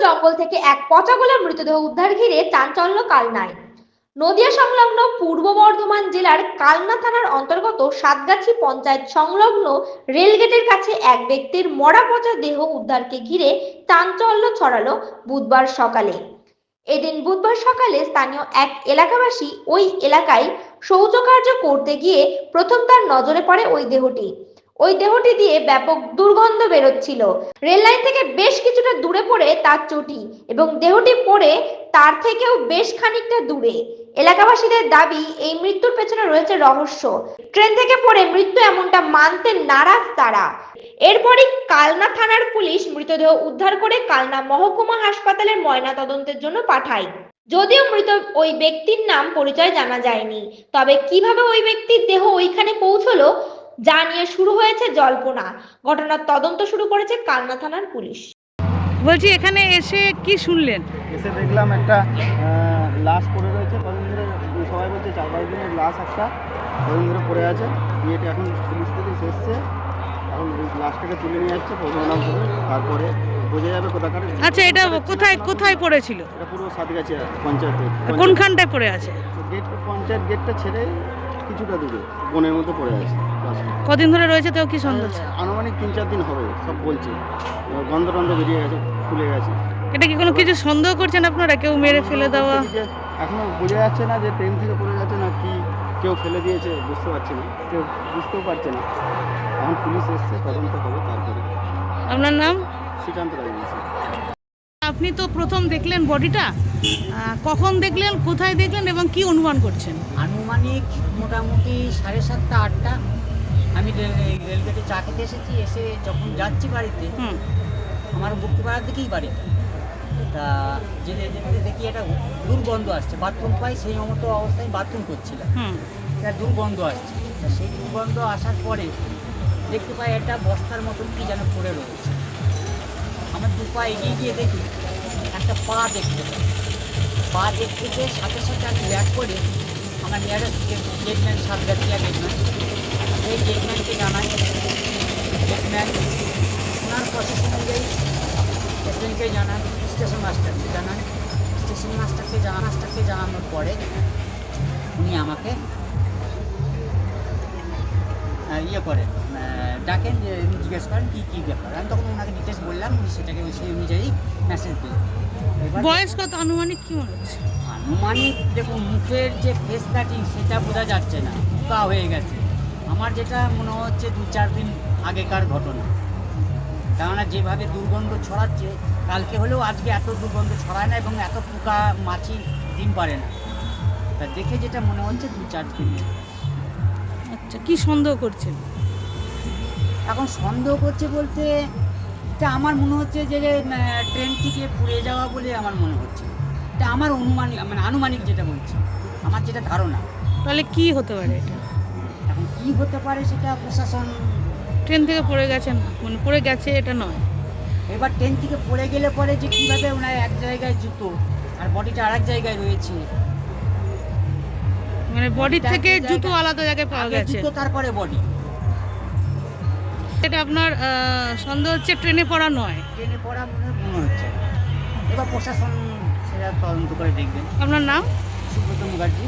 জঙ্গল থেকে এক পচা গলার মৃতদেহ উদ্ধার ঘিরে চাঞ্চল্য কালনায়। নদিয়া সংলগ্ন পূর্ব বর্ধমান জেলার কালনা থানার অন্তর্গত সাতগাছি পঞ্চায়েত সংলগ্ন রেলগেটের কাছে এক ব্যক্তির মরা পচা দেহ উদ্ধারকে ঘিরে চাঞ্চল্য ছড়ালো বুধবার সকালে। এদিন বুধবার সকালে স্থানীয় এক এলাকাবাসী ওই এলাকায় শৌচকার্য করতে গিয়ে প্রথম তার নজরে পড়ে ওই দেহটি দিয়ে ব্যাপক দুর্গন্ধ বেরোচ্ছিল। রেল লাইন থেকে বেশ কিছুটা দূরে পড়ে তার চটি এবং দেহটি পড়ে তার থেকেও বেশ খানিকটা দূরে। এলাকাবাসীদের দাবি, এই মৃত্যুর পেছনে রয়েছে রহস্য। ট্রেন থেকে পড়ে মৃত্যু এমনটা মানতে নারাজ তারা। এরপরই কালনা থানার পুলিশ মৃতদেহ উদ্ধার করে কালনা মহকুমা হাসপাতালের ময়নাতদন্তের জন্য পাঠায়। যদিও মৃত ওই ব্যক্তির নাম পরিচয় জানা যায়নি, তবে কিভাবে ওই ব্যক্তির দেহ ওইখানে পৌঁছলো যা নিয়ে শুরু হয়েছে জল্পনা। ঘটনার তদন্ত শুরু করেছে কালনা থানার পুলিশ। বলছি, এখানে এসে কি শুনলেন? এসে দেখলাম একটা লাশ পড়ে রয়েছে। কদিন ধরে সবাই বলছে 4-5 দিনের লাশ, একটা কদিন ধরে পড়ে আছে। বিয়েটা এখন পুলিশ থেকে এসছে, এখন লাশটাকে তুলে নিয়ে যাচ্ছে পোস্টমর্টম করে, তারপরে বোঝা যাবে কোথাকার। আচ্ছা, এটা কোথায় পড়েছিল? এটা পুরো সাতগাছি পঞ্চায়েতে। কোনখানটায় পড়ে আছে? গেট, পঞ্চায়েত গেটটা ছেড়ে কিছুটা দূরে বনের মধ্যে পড়ে আছে। কদিন ধরে রয়েছে তাও কি সন্দেহ? আনুমানিক 3-4 দিন হবে, সব বলছে। গন্ধ টন্ধ বেরিয়ে গেছে, ফুলে গেছে। এটা কি কোনো কিছু সন্দেহ করছেন আপনারা? কেউ মেরে ফেলে দেওয়া? এখনো বোঝা যাচ্ছে না যে ট্রেন থেকে পড়ে গেছে না কি কেউ ফেলে দিয়েছে, বুঝতে পারছি না, কেউ বুঝতেও পারছে না। এখন পুলিশ এসছে, তদন্ত হবে তারপরে। আপনার নাম? শ্রীকান্ত রাজবংশী। আপনি তো প্রথম দেখলেন বডিটা, কখন দেখলেন, কোথায় দেখলেন এবং কি অনুমান করছেন? আনুমানিক মোটামুটি 7:30-8টা। আমি রেলগেটে চা খেতে এসেছি। এসে যখন যাচ্ছি বাড়িতে, আমার মুক্তিপাড়ার দিকেই বাড়িটা, তা যেতে যেতে দেখি একটা দুর্গন্ধ আসছে। বাথরুম পাই, সেই মতো অবস্থায় বাথরুম করছিলাম, একটা দুর্গন্ধ আসছে। তা সেই দুর্গন্ধ আসার পরে দেখতে পাই একটা বস্তার মতন কি যেন পড়ে রয়েছে। আমার 2 পা এগিয়ে গিয়ে দেখি একটা পা দেখতে পাই। পা দেখতে গিয়ে সাথে সাথে আমি ব্যাক করে আমার নিয়ারেস্ট গেটম্যান, সাতগাছিয়া গেটম্যান, সেই গেটম্যানকে জানাই। গেটম্যান ওনার প্রসেস অনুযায়ী স্টেশনকে জানান, স্টেশন মাস্টারকে জানান। স্টেশন মাস্টারকে জানানোর পরে উনি আমাকে ইয়ে করেন, ডাকেন, যে জিজ্ঞেস করেন কী ব্যাপার। আমি তখন ওনাকে ডিটেলস বললাম, উনি সেটাকে সেই অনুযায়ী মেসেজ দিলেন। বয়স কত আনুমানিক কি মনে হচ্ছে? আনুমানিক দেখুন, মুখের যে ফেস কাটিং সেটা বোঝা যাচ্ছে না, পোকা হয়ে গেছে। আমার যেটা মনে হচ্ছে 2-4 দিন আগেকার ঘটনা, কেননা যেভাবে দুর্গন্ধ ছড়াচ্ছে, কালকে হলেও আজকে এত দুর্গন্ধ ছড়ায় না এবং এত পোকা মাছি ডিম পারে না। তা দেখে যেটা মনে হচ্ছে 2-4 দিন। আচ্ছা, কি সন্দেহ করছেন? এখন সন্দেহ করছে বলতে, এটা আমার মনে হচ্ছে যে ট্রেন থেকে পুড়ে যাওয়া বলে আমার মনে হচ্ছে। এটা আমার আনুমানিক যেটা বলছি, আমার যেটা ধারণা। তাহলে কি হতে পারে এটা? এখন কি হতে পারে সেটা প্রশাসন। ট্রেন থেকে পড়ে গেছেন, মানে পড়ে গেছে এটা নয়। এবার ট্রেন থেকে পড়ে গেলে পরে যে কীভাবে ওনার এক জায়গায় জুতো আর বডিটা আরেক জায়গায় রয়েছে, মানে বডি থেকে জুতো আলাদা জায়গায় পাওয়া গেছে, জুতো তারপরে বডি। এটা আপনার সন্দেহ হচ্ছে ট্রেনে পড়া নয়? ট্রেনে পড়া মনে হচ্ছে। এবার প্রশাসন সেটা তদন্ত করে দেখবেন। আপনার নাম? সুব্রত মুখার্জি।